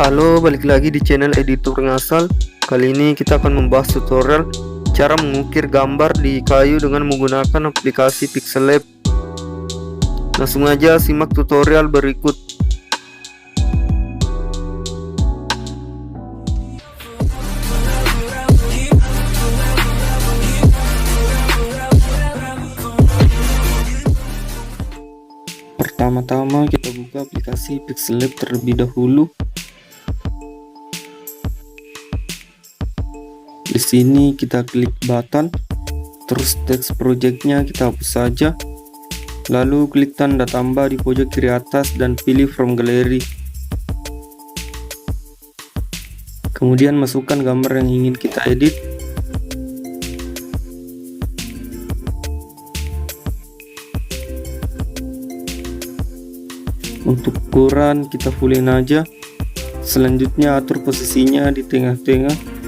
Halo, balik lagi di channel Editor Ngasal. Kali ini kita akan membahas tutorial cara mengukir gambar di kayu dengan menggunakan aplikasi Pixel Lab. Langsung aja simak tutorial berikut. Pertama-tama kita buka aplikasi Pixel Lab terlebih dahulu. Di sini kita klik button, terus teks projectnya kita hapus saja, lalu klik tanda tambah di pojok kiri atas dan pilih from gallery. Kemudian masukkan gambar yang ingin kita edit. Untuk ukuran kita fullin aja. Selanjutnya atur posisinya di tengah-tengah.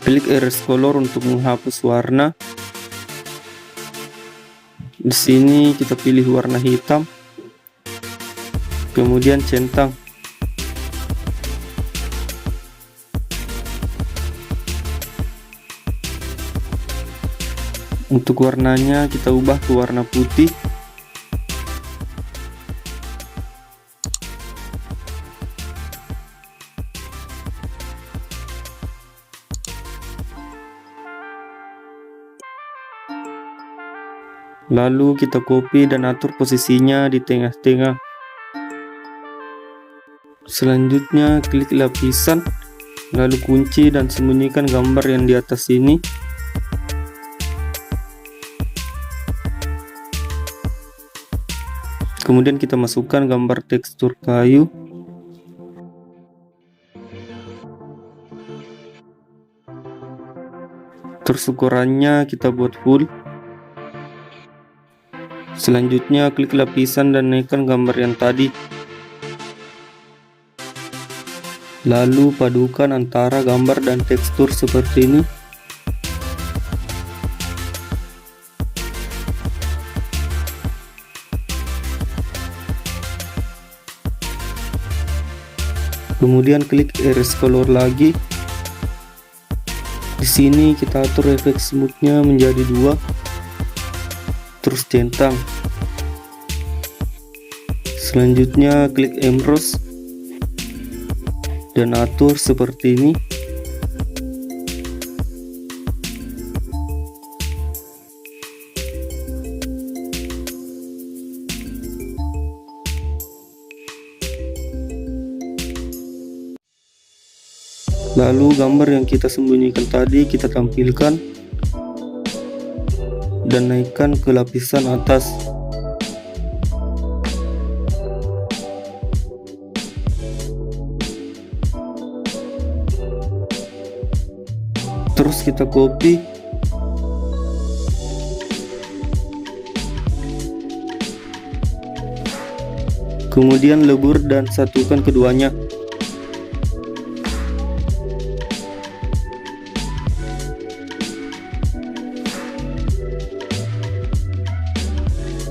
Klik erase color untuk menghapus warna. Di sini kita pilih warna hitam. Kemudian centang. Untuk warnanya kita ubah ke warna putih. Lalu kita copy dan atur posisinya di tengah-tengah. Selanjutnya klik lapisan, lalu kunci dan sembunyikan gambar yang di atas ini. Kemudian kita masukkan gambar tekstur kayu. Terus ukurannya kita buat full. Selanjutnya klik lapisan dan naikkan gambar yang tadi. Lalu padukan antara gambar dan tekstur seperti ini. Kemudian klik erase color lagi. Di sini kita atur efek smoothnya menjadi 2. Terus centang. Selanjutnya klik emboss dan atur seperti ini. Lalu gambar yang kita sembunyikan tadi kita tampilkan dan naikkan ke lapisan atas. Terus kita copy. Kemudian lebur dan satukan keduanya.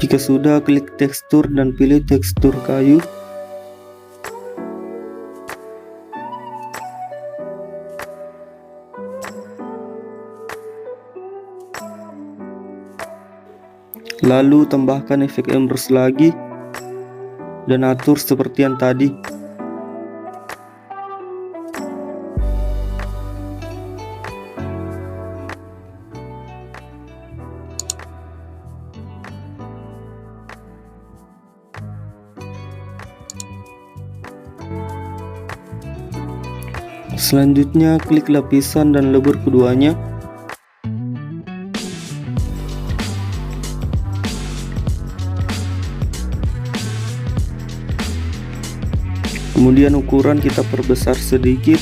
Jika sudah, klik tekstur dan pilih tekstur kayu. Lalu tambahkan efek emboss lagi dan atur seperti yang tadi. Selanjutnya klik lapisan dan lebur keduanya. Kemudian ukuran kita perbesar sedikit.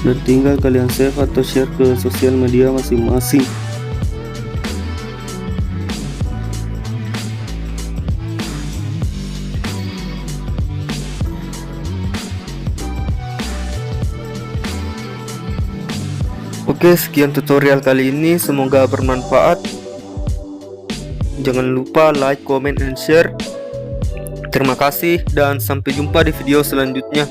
Dan tinggal kalian save atau share ke sosial media masing-masing. Oke, sekian tutorial kali ini, semoga bermanfaat. Jangan lupa like, comment, and share. Terima kasih dan sampai jumpa di video selanjutnya.